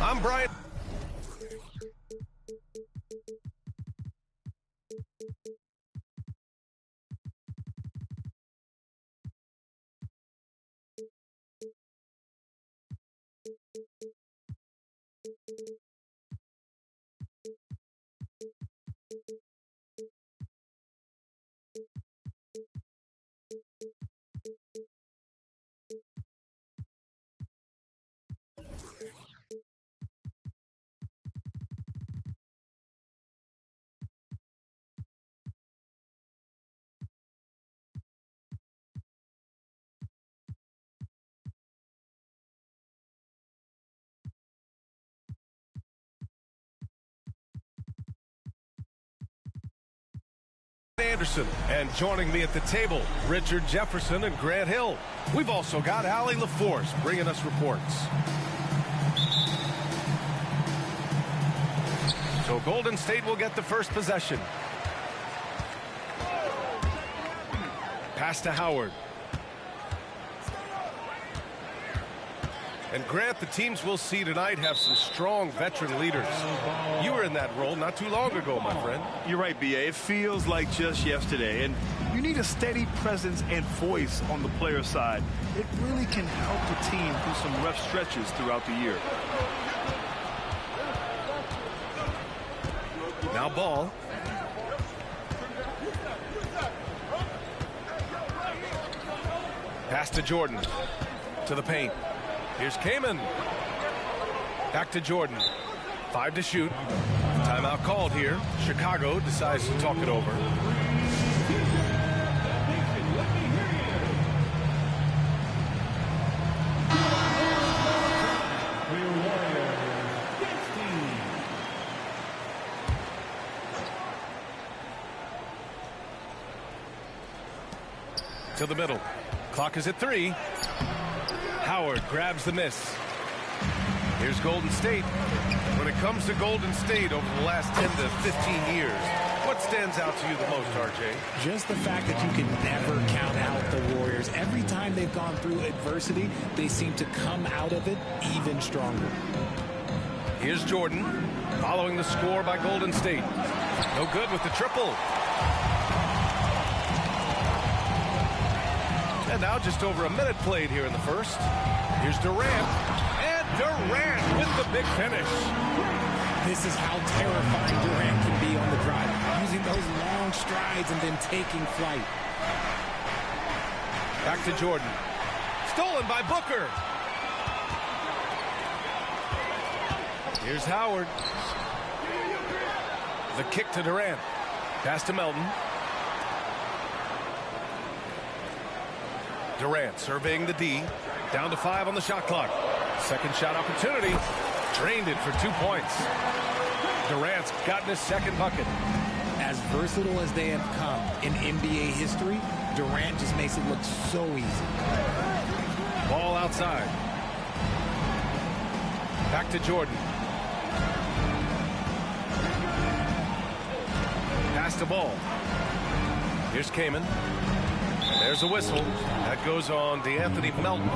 I'm Brian. Anderson, and joining me at the table, Richard Jefferson and Grant Hill. We've also got Allie LaForce bringing us reports. So Golden State will get the first possession. Pass to Howard. And Grant, the teams we'll see tonight have some strong veteran leaders. You were in that role not too long ago, my friend. You're right, B.A. It feels like just yesterday. And you need a steady presence and voice on the player side. It really can help the team through some rough stretches throughout the year. Now ball. Pass to Jordan. To the paint. Here's Kaman. Back to Jordan. 5 to shoot. Timeout called here. Chicago decides to talk it over. To the middle. Clock is at 3. Howard grabs the miss. Here's Golden State. When it comes to Golden State over the last 10 to 15 years, what stands out to you the most, RJ? Just the fact that you can never count out the Warriors. Every time they've gone through adversity, they seem to come out of it even stronger. Here's Jordan, following the score by Golden State. No good with the triple. And now just over a minute played here in the first. Here's Durant. And Durant with the big finish. This is how terrifying Durant can be on the drive. Using those long strides and then taking flight. Back to Jordan. Stolen by Booker. Here's Howard. The kick to Durant. Pass to Melton. Durant surveying the D. Down to 5 on the shot clock. Second shot opportunity. Drained it for 2 points. Durant's gotten his second bucket. As versatile as they have come in NBA history, Durant just makes it look so easy. Ball outside. Back to Jordan. Pass the ball. Here's Kaman. And there's a whistle. That goes on DeAnthony Melton.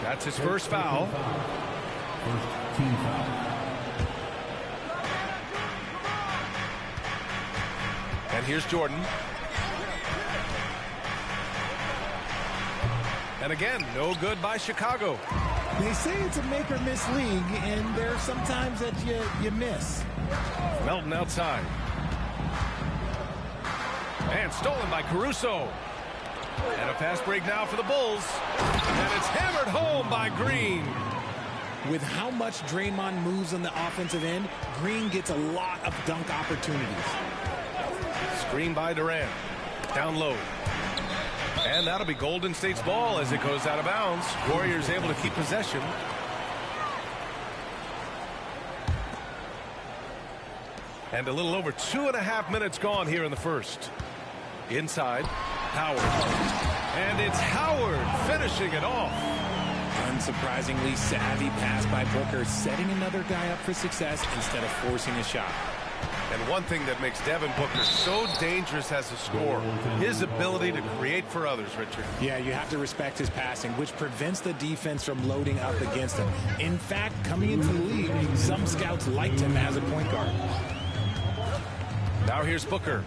That's his first foul. First team foul. And here's Jordan. And again, no good by Chicago. They say it's a make or miss league, and there are some times that you miss. Melton outside. And stolen by Caruso. And a fast break now for the Bulls. And it's hammered home by Green. With how much Draymond moves on the offensive end, Green gets a lot of dunk opportunities. Screen by Durant. Down low. And that'll be Golden State's ball as it goes out of bounds. Warriors able to keep possession. And a little over 2.5 minutes gone here in the first. Inside, Howard. And it's Howard finishing it off. Unsurprisingly savvy pass by Booker, setting another guy up for success instead of forcing a shot. And one thing that makes Devin Booker so dangerous as a scorer, his ability to create for others, Richard. Yeah, you have to respect his passing, which prevents the defense from loading up against him. In fact, coming into the league, some scouts liked him as a point guard. Now here's Booker.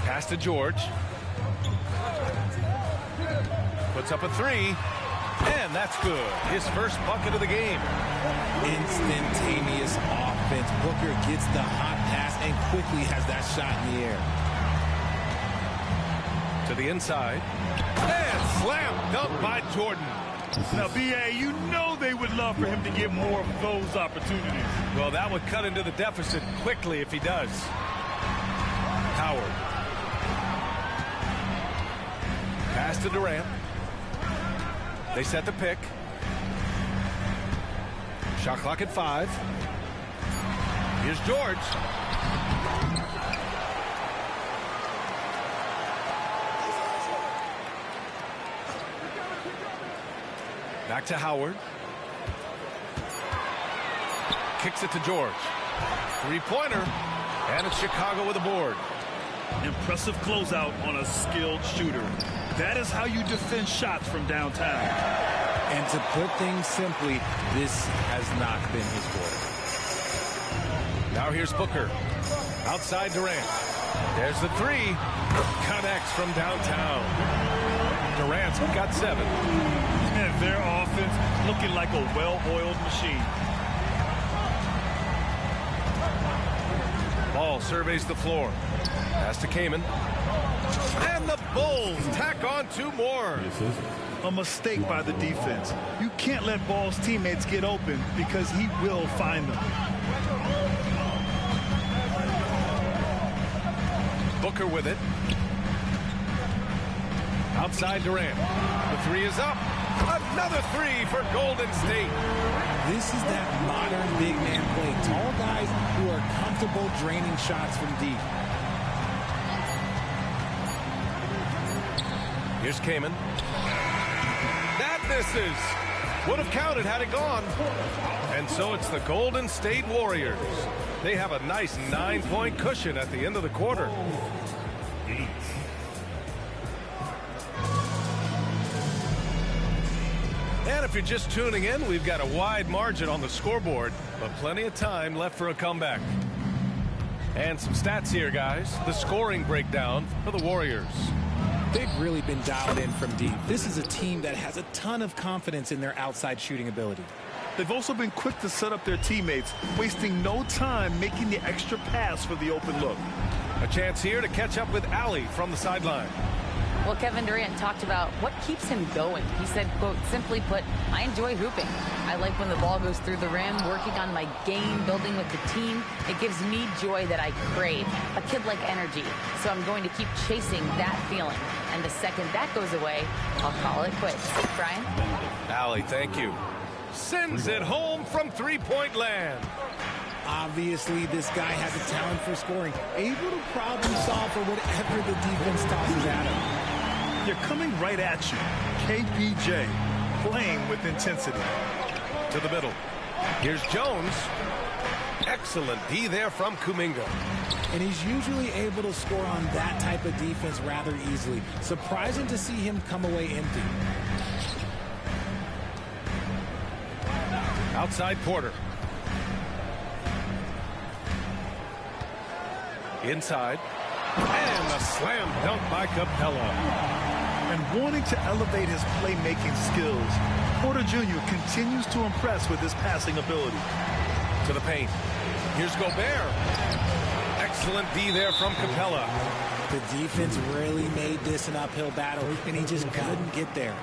Pass to George. Puts up a three. And that's good. His first bucket of the game. Instantaneous offense. Booker gets the hot pass and quickly has that shot in the air. To the inside. And slam dunk by Jordan. Now, B.A., you know they would love for him to get more of those opportunities. Well, that would cut into the deficit quickly if he does. Howard. Pass to Durant. They set the pick. Shot clock at 5. Here's George. Back to Howard. Kicks it to George. Three-pointer. And it's Chicago with a board. Impressive closeout on a skilled shooter. That is how you defend shots from downtown. And to put things simply, this has not been his quarter. Now here's Booker. Outside Durant. There's the three. Connects from downtown. Durant's got 7. And their offense looking like a well-oiled machine. Ball surveys the floor. Pass to Kaman. And the Bulls tack on 2 more. A mistake by the defense. You can't let Ball's teammates get open because he will find them. Booker with it. Outside Durant. The three is up. Another three for Golden State. This is that modern big man play. Tall guys who are comfortable draining shots from deep. Here's Kaman. That misses. Would have counted had it gone. And so it's the Golden State Warriors. They have a nice 9-point cushion at the end of the quarter. And if you're just tuning in, we've got a wide margin on the scoreboard, but plenty of time left for a comeback. And some stats here, guys. The scoring breakdown for the Warriors. They've really been dialed in from deep. This is a team that has a ton of confidence in their outside shooting ability. They've also been quick to set up their teammates, wasting no time making the extra pass for the open look. A chance here to catch up with Allie from the sideline. Well, Kevin Durant talked about what keeps him going. He said, quote, simply put, I enjoy hooping. I like when the ball goes through the rim, working on my game, building with the team. It gives me joy that I crave, a kid-like energy. So I'm going to keep chasing that feeling. And the second that goes away, I'll call it quits. Brian? Allie, thank you. Sends it home from three-point land. Obviously, this guy has a talent for scoring, able to problem solve for whatever the defense tosses at him. They're coming right at you. KPJ playing with intensity. To the middle. Here's Jones. Excellent D there from Kuminga. And he's usually able to score on that type of defense rather easily. Surprising to see him come away empty. Outside Porter. Inside. And a slam dunk by Capella. And wanting to elevate his playmaking skills, Porter Jr. continues to impress with his passing ability. To the paint. Here's Gobert. Excellent D there from Capella. The defense really made this an uphill battle, and he just couldn't get there.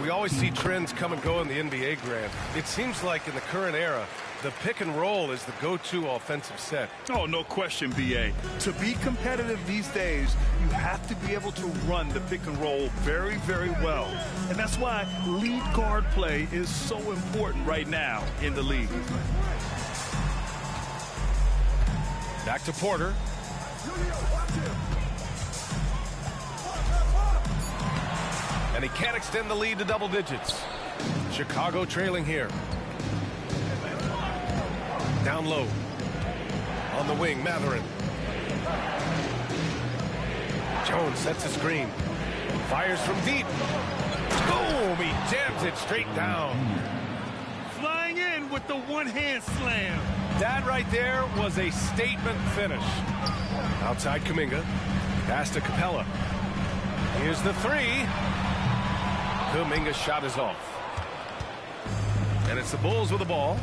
We always see trends come and go in the NBA, Grant. It seems like in the current era, The pick and roll is the go-to offensive set. Oh, no question, B.A. To be competitive these days, you have to be able to run the pick and roll very, very well. And that's why lead guard play is so important right now in the league. Back to Porter. And he can't extend the lead to double digits. Chicago trailing here. Down low. On the wing, Matherin. Jones sets a screen. Fires from deep. Boom! He jams it straight down. Flying in with the one-hand slam. That right there was a statement finish. Outside Kuminga. Pass to Capella. Here's the three. Kuminga's shot is off. And it's the Bulls with the ball.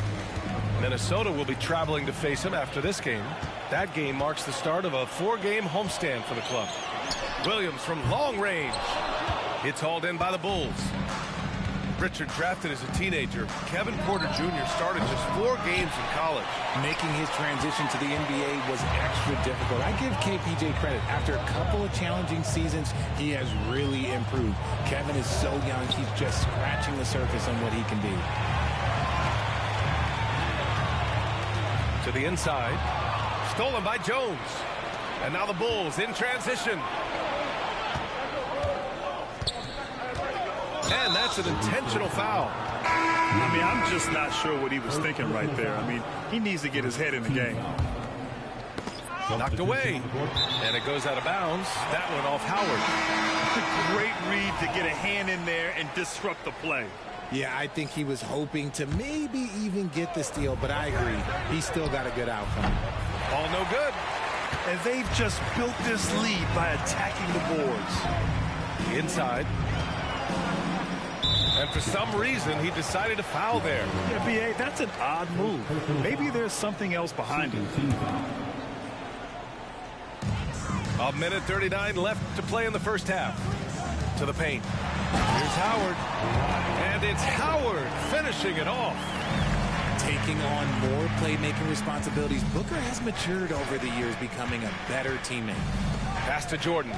Minnesota will be traveling to face him after this game. That game marks the start of a 4-game homestand for the club. Williams from long range. It's hauled in by the Bulls. Richard drafted as a teenager. Kevin Porter Jr. started just 4 games in college. Making his transition to the NBA was extra difficult. I give KPJ credit. After a couple of challenging seasons, he has really improved. Kevin is so young, he's just scratching the surface on what he can be. To the inside. Stolen by Jones. And now the Bulls in transition. And that's an intentional foul. I mean, I'm just not sure what he was thinking right there. I mean, he needs to get his head in the game. Knocked away. And it goes out of bounds. That one off Howard. Great read to get a hand in there and disrupt the play. Yeah, I think he was hoping to maybe even get the steal, but I agree. He still got a good outcome. All no good. And they've just built this lead by attacking the boards. Inside. And for some reason, he decided to foul there. Yeah, B.A., that's an odd move. Maybe there's something else behind it. A minute 39 left to play in the first half. To the paint. Here's Howard. And it's Howard finishing it off. Taking on more playmaking responsibilities, Booker has matured over the years, becoming a better teammate. Pass to Jordan.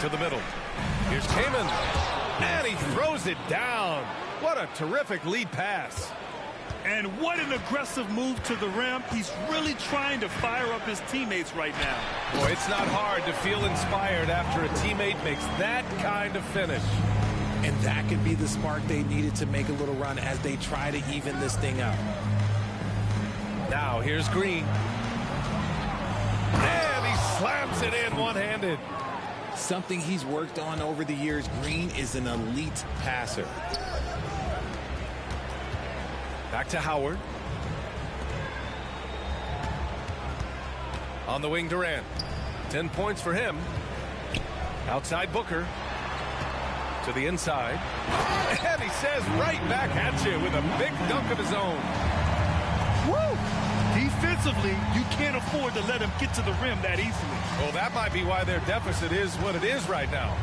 To the middle. Here's Kaman. And he throws it down. What a terrific lead pass. And what an aggressive move to the rim. He's really trying to fire up his teammates right now. Boy, it's not hard to feel inspired after a teammate makes that kind of finish. And that could be the spark they needed to make a little run as they try to even this thing up. Now here's Green. And he slams it in one-handed. Something he's worked on over the years. Green is an elite passer. Back to Howard. On the wing, Durant. 10 points for him. Outside Booker. To the inside. And he says right back at you with a big dunk of his own. Woo! Defensively, you can't afford to let him get to the rim that easily. Well, that might be why their deficit is what it is right now.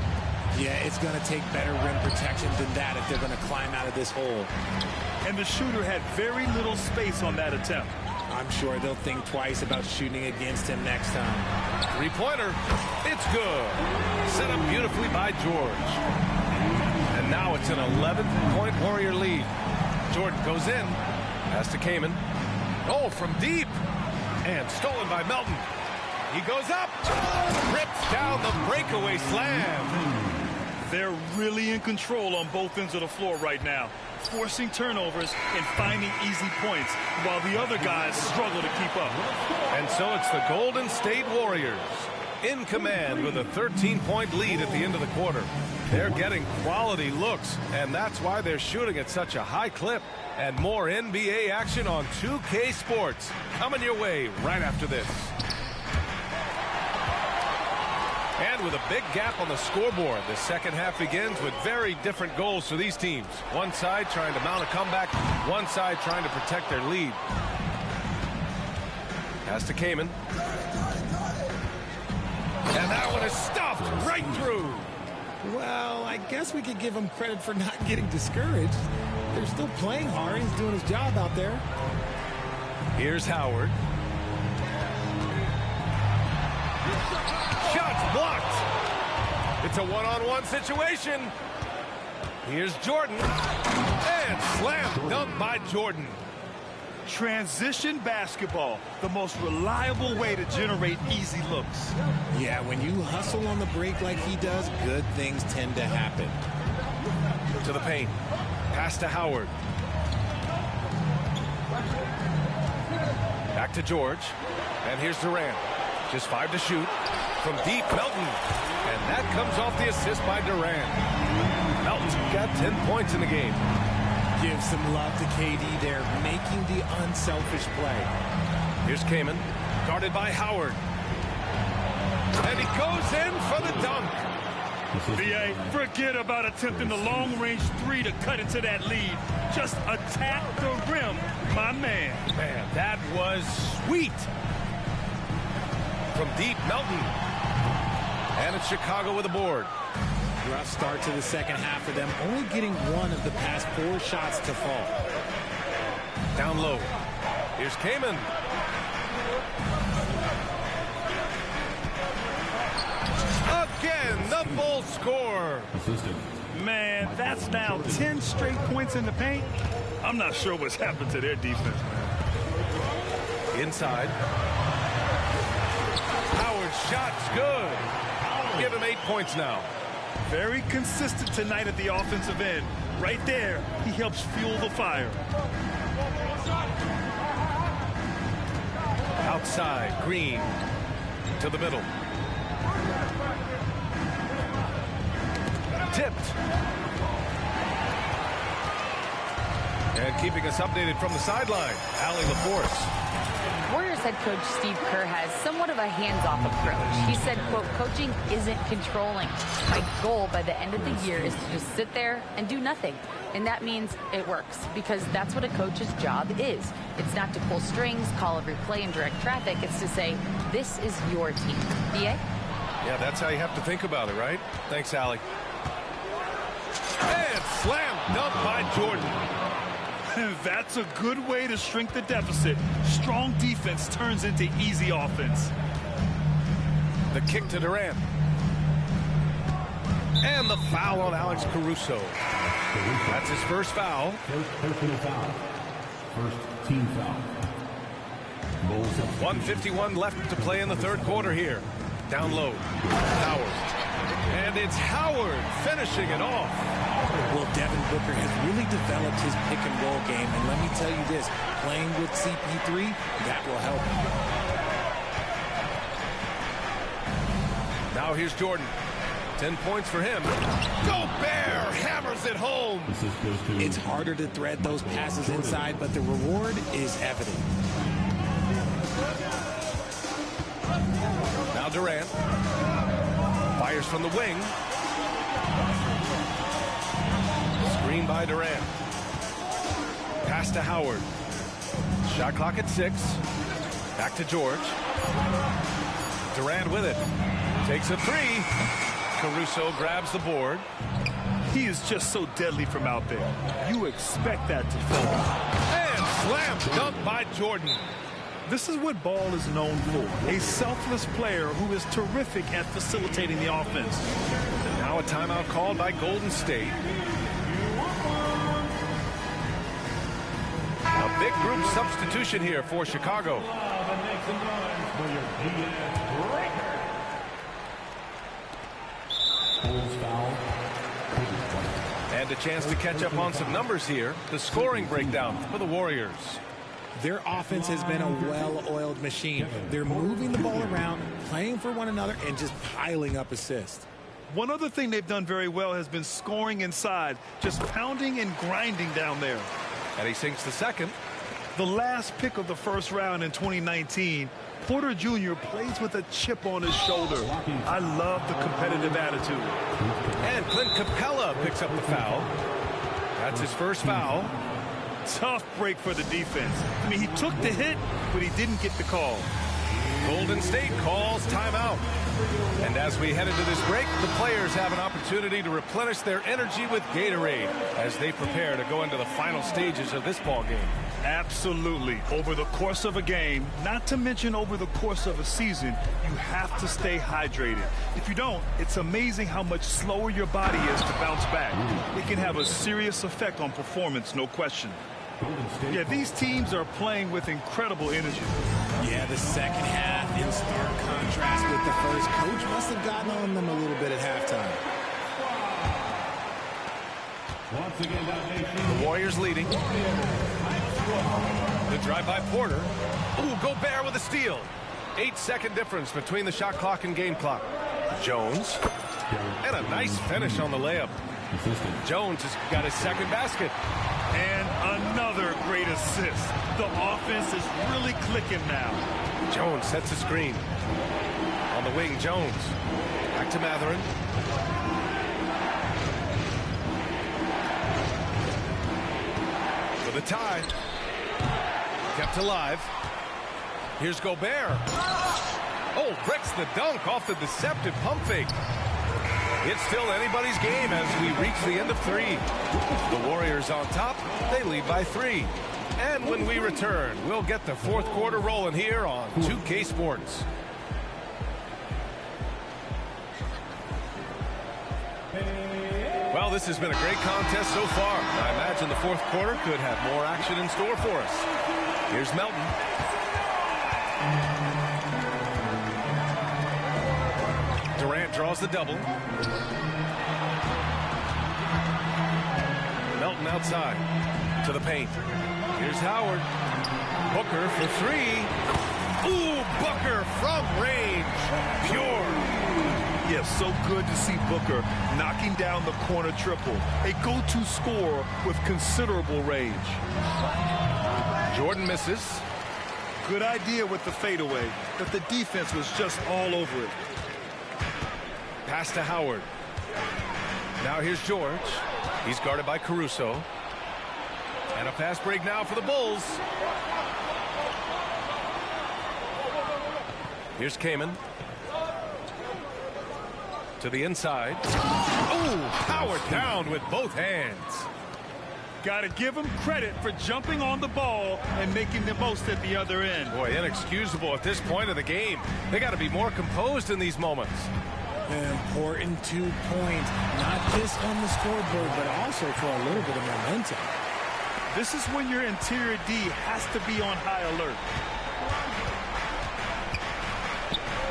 Yeah, it's going to take better rim protection than that if they're going to climb out of this hole. And the shooter had very little space on that attempt. I'm sure they'll think twice about shooting against him next time. Three-pointer. It's good. Set up beautifully by George. And now it's an 11-point Warrior lead. Jordan goes in. Pass to Kaman. Oh, from deep. And stolen by Melton. He goes up. Rips down the breakaway slam. They're really in control on both ends of the floor right now, forcing turnovers and finding easy points while the other guys struggle to keep up. And so it's the Golden State Warriors in command with a 13-point lead at the end of the quarter. They're getting quality looks, and that's why they're shooting at such a high clip. And more NBA action on 2K Sports coming your way right after this. And with a big gap on the scoreboard, the second half begins with very different goals for these teams. One side trying to mount a comeback, one side trying to protect their lead. Pass to Kaman. And that one is stuffed right through. Well, I guess we could give him credit for not getting discouraged. They're still playing hard. He's doing his job out there. Here's Howard. Shots blocked. It's a one-on-one situation. Here's Jordan. And slam dunk by Jordan. Transition basketball, the most reliable way to generate easy looks. Yeah, when you hustle on the break like he does, good things tend to happen. To the paint. Pass to Howard. Back to George. And here's Durant. Just 5 to shoot. From deep, Melton. And that comes off the assist by Durant. Melton's got 10 points in the game. Give some love to KD there, making the unselfish play. Here's Kaman, guarded by Howard. And he goes in for the dunk. BA, forget about attempting the long-range three to cut into that lead. Just attack the rim, my man. Man, that was sweet. From deep, Melton. And it's Chicago with a board. Rough start to the second half for them, only getting one of the past 4 shots to fall. Down low. Here's Kaman. Again, the Bulls score. Man, that's now 10 straight points in the paint. I'm not sure what's happened to their defense, man. Inside. Howard's shot's good. Give him 8 points now. Very consistent tonight at the offensive end. Right there, he helps fuel the fire. Outside, Green to the middle. Tipped. And keeping us updated from the sideline, Allie LaForce. Warriors head coach Steve Kerr has somewhat of a hands-off approach. He said, quote, coaching isn't controlling. My goal by the end of the year is to just sit there and do nothing. And that means it works, because that's what a coach's job is. It's not to pull strings, call every play, and direct traffic. It's to say, this is your team. BA? Yeah, that's how you have to think about it, right? Thanks, Allie. And slam dunk by Jordan. That's a good way to shrink the deficit. Strong defense turns into easy offense. The kick to Durant. And the foul on Alex Caruso. That's his first foul. First personal foul. First team foul. Bulls have 1:51 left to play in the third quarter here. Down low. Howard. And it's Howard finishing it off. Well, Devin Booker has really developed his pick-and-roll game, and let me tell you this, playing with CP3, that will help him. Now here's Jordan. 10 points for him. Gobert hammers it home. It's harder to thread those passes inside, but the reward is evident. Now Durant. Fires from the wing. Screen by Durant. Pass to Howard. Shot clock at 6. Back to George. Durant with it. Takes a 3. Caruso grabs the board. He is just so deadly from out there. You expect that to fall. And slam dunk by Jordan. This is what Ball is known for. A selfless player who is terrific at facilitating the offense. Now a timeout called by Golden State. A big group substitution here for Chicago. And a chance to catch up on some numbers here. The scoring breakdown for the Warriors. Their offense has been a well-oiled machine. They're moving the ball around, playing for one another, and just piling up assists. One other thing they've done very well has been scoring inside, just pounding and grinding down there. And he sinks the second. The last pick of the first round in 2019, Porter Jr. plays with a chip on his shoulder. I love the competitive attitude. And Clint Capella picks up the foul. That's his first foul. Tough break for the defense. I mean, he took the hit, but he didn't get the call. Golden State calls timeout. And as we head into this break, the players have an opportunity to replenish their energy with Gatorade as they prepare to go into the final stages of this ball game. Absolutely. Over the course of a game, not to mention over the course of a season, you have to stay hydrated. If you don't, it's amazing how much slower your body is to bounce back. It can have a serious effect on performance, no question. Yeah, these teams are playing with incredible energy. Yeah, the second half in stark contrast with the first. Coach must have gotten on them a little bit at halftime. The Warriors leading. The drive by Porter. Ooh, Gobert with a steal. 8-second difference between the shot clock and game clock. Jones. And a nice finish on the layup. Jones has got his second basket. And another great assist. The offense is really clicking now. Jones sets a screen. On the wing, Jones. Back to Matherin. For the tie. Kept alive. Here's Gobert. Oh, breaks the dunk off the deceptive pump fake. It's still anybody's game as we reach the end of 3. The Warriors on top. They lead by 3. And when we return, we'll get the fourth quarter rolling here on 2K Sports. Well, this has been a great contest so far. I imagine the fourth quarter could have more action in store for us. Here's Melton. Durant draws the double. Melton outside to the paint. Here's Howard. Booker for 3. Ooh, Booker from range. Pure. Yes, so good to see Booker knocking down the corner triple. A go-to scorer with considerable range. Jordan misses. Good idea with the fadeaway, but the defense was just all over it. Pass to Howard. Now here's George. He's guarded by Caruso. And a fast break now for the Bulls. Here's Kaman. To the inside. Ooh, Howard down with both hands. Got to give him credit for jumping on the ball and making the most at the other end. Boy, inexcusable at this point of the game. They got to be more composed in these moments. An important 2 points, not just on the scoreboard, but also for a little bit of momentum. This is when your interior D has to be on high alert.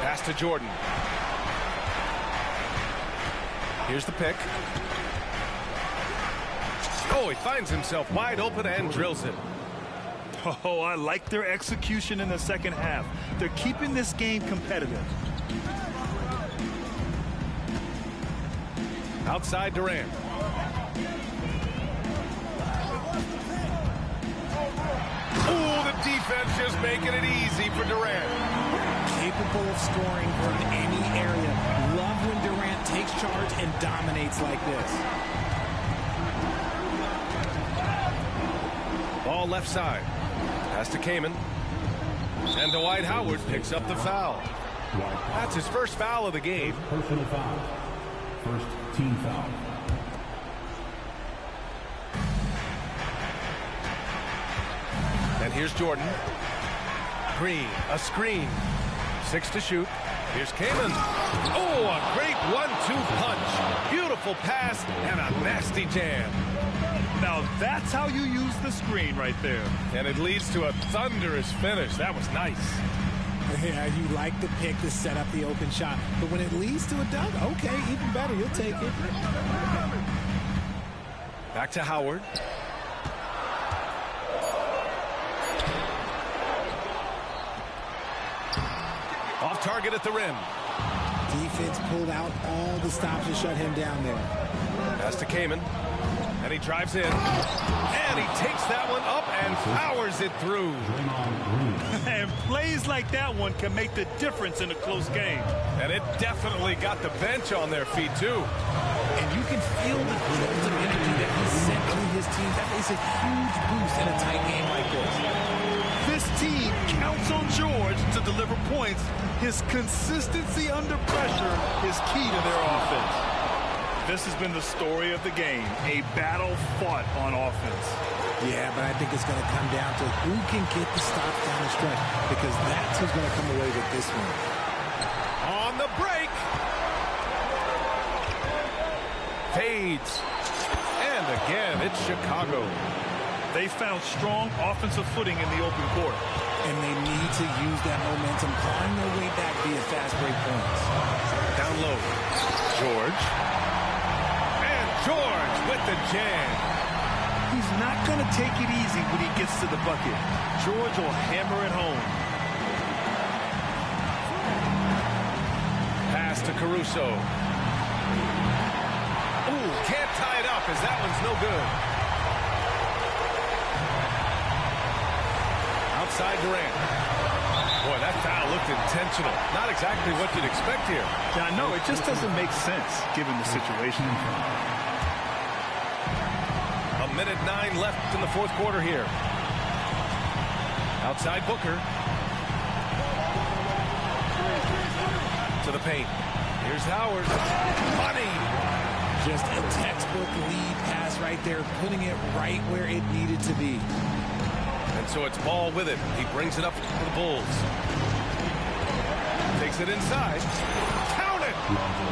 Pass to Jordan. Here's the pick. Oh, he finds himself wide open and drills it. Oh, I like their execution in the second half. They're keeping this game competitive. Outside Durant. Oh, the defense just making it easy for Durant. Capable of scoring from any area. Love when Durant takes charge and dominates like this. Ball left side. Pass to Kaman. And Dwight Howard picks up the foul. That's his first foul of the game. Personal foul. First team foul. And here's Jordan. Green, a screen. 6 to shoot. Here's Kaman. Oh, a great 1-2 punch. Beautiful pass and a nasty jam. Now that's how you use the screen right there. And it leads to a thunderous finish. That was nice. Yeah, you like the pick to set up the open shot. But when it leads to a dunk, okay, even better. You'll take it. Back to Howard. Off target at the rim. Defense pulled out all the stops to shut him down there. Pass to Kaman. And he drives in. And he takes that one up and powers it through. And plays like that one can make the difference in a close game. And it definitely got the bench on their feet, too. And you can feel the jolt of energy that he sent to his team. That is a huge boost in a tight game like this. This team counts on George to deliver points. His consistency under pressure is key to their offense. This has been the story of the game, a battle fought on offense. Yeah, but I think it's going to come down to who can get the stops down the stretch, because that's who's going to come away with this one. On the break. Fades. And again, it's Chicago. They found strong offensive footing in the open court. And they need to use that momentum, clawing their way back via fast break points. Down low. George. And George with the jam. He's not going to take it easy when he gets to the bucket. George will hammer it home. Pass to Caruso. Ooh, can't tie it up as that one's no good. Outside Durant. Boy, that foul looked intentional. Not exactly what you'd expect here. Yeah, I know. It just doesn't make sense given the situation. A minute 9 left in the fourth quarter here. Outside Booker. To the paint. Here's Howard. Money. Just a textbook lead pass right there, putting it right where it needed to be. And so it's Ball with it. He brings it up for the Bulls. Takes it inside. Count it!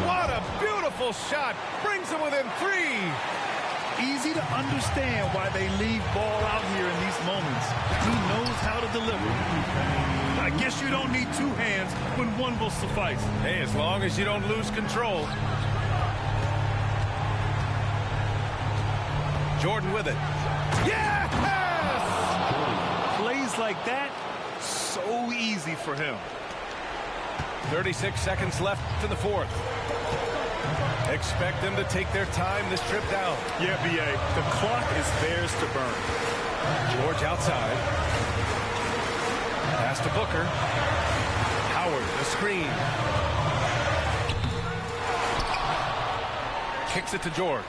What a beautiful shot. Brings them within 3. Easy to understand why they leave Ball out here in these moments. He knows how to deliver. I guess you don't need 2 hands when 1 will suffice. Hey, as long as you don't lose control. Jordan with it. Yes! Plays like that, so easy for him. 36 seconds left in the fourth. Expect them to take their time this trip down. Yeah, B.A., the clock is theirs to burn. George outside. Pass to Booker. Howard, the screen. Kicks it to George.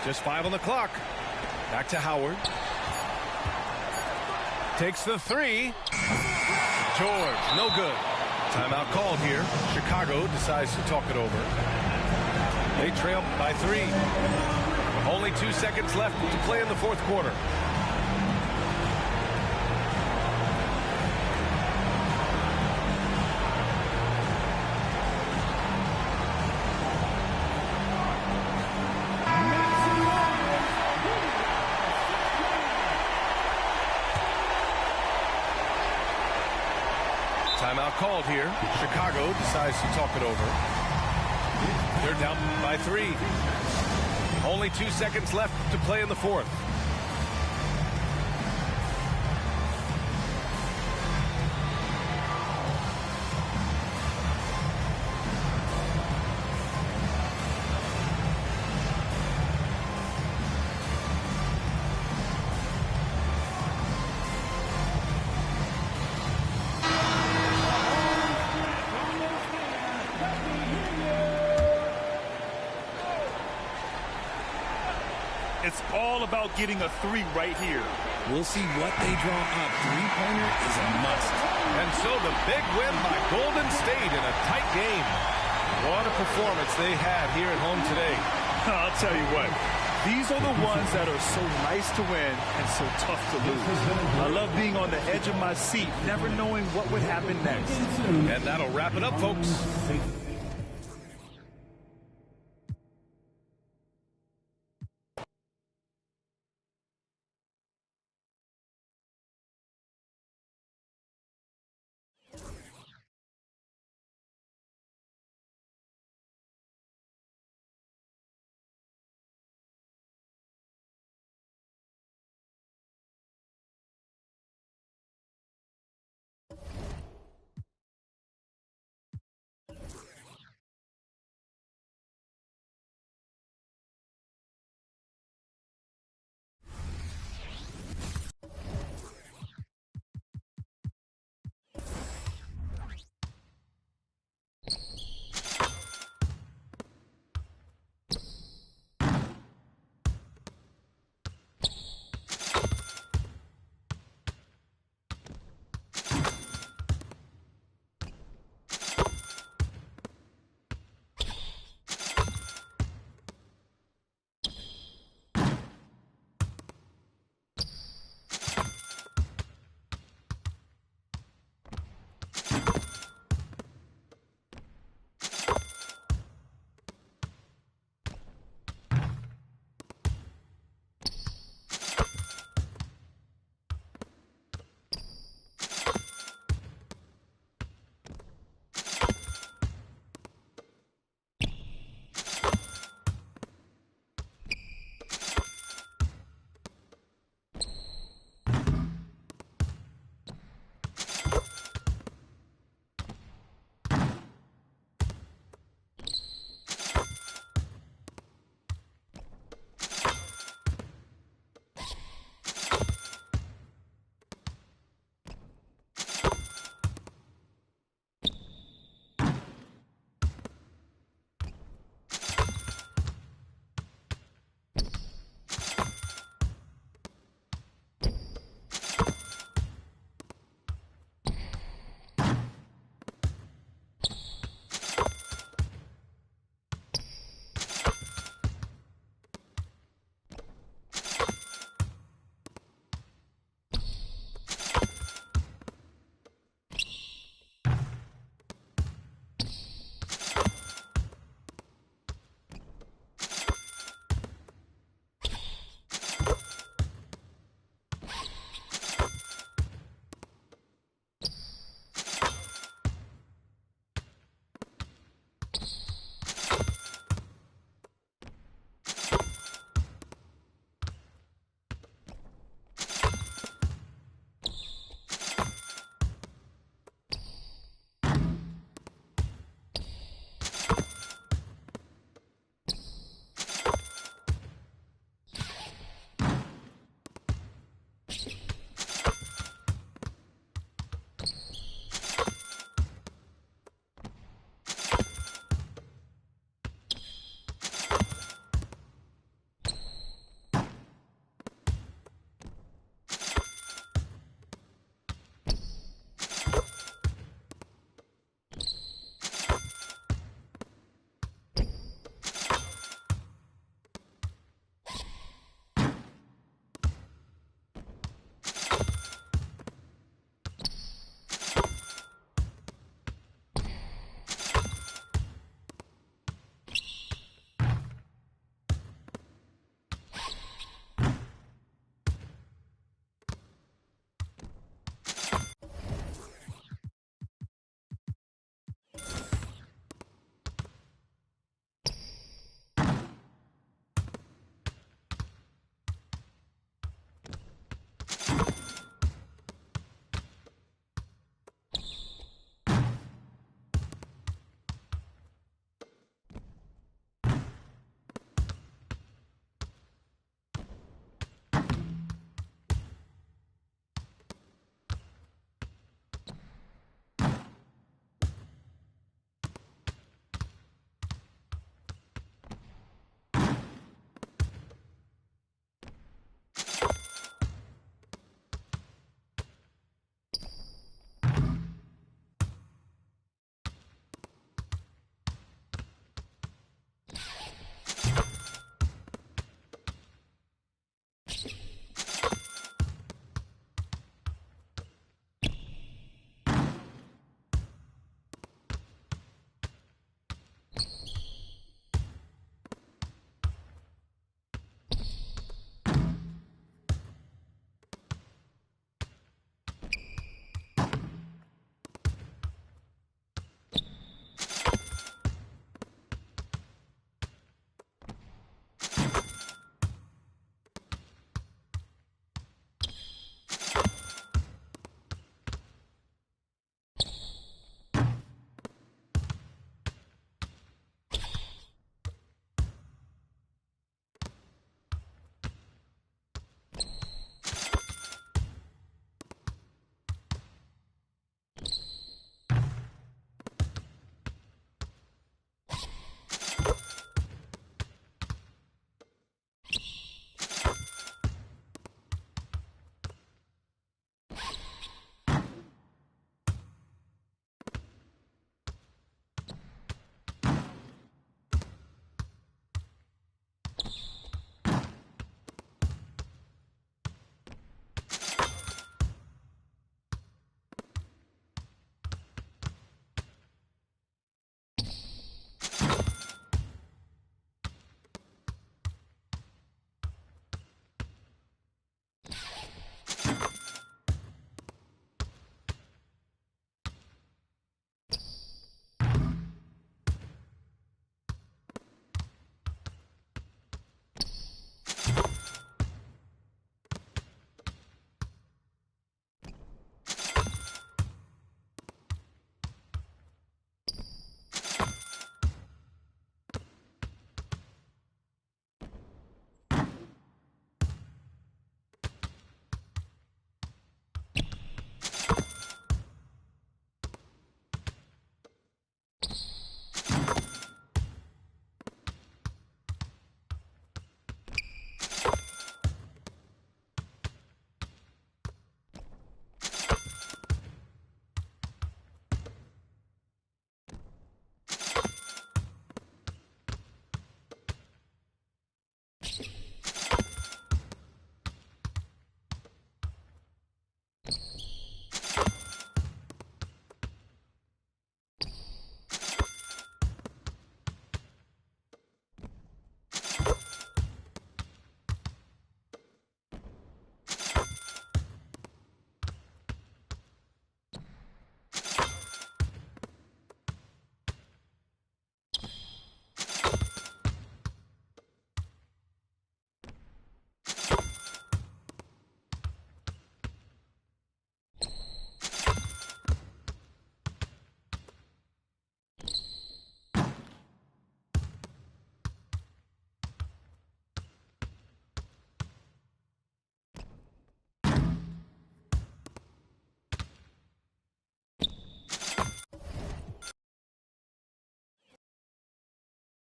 Just 5 on the clock. Back to Howard. Takes the 3. George, no good. Timeout called here. Chicago decides to talk it over. They trail by 3. Only 2 seconds left to play in the fourth quarter. Timeout called here. Chicago decides to talk it over. They're down by 3. Only 2 seconds left to play in the fourth. It's all about getting a 3 right here. We'll see what they draw up. Three-pointer is a must. And so the big win by Golden State in a tight game. What a performance they had here at home today. I'll tell you what. These are the ones that are so nice to win and so tough to lose. I love being on the edge of my seat, never knowing what would happen next. And that'll wrap it up, folks.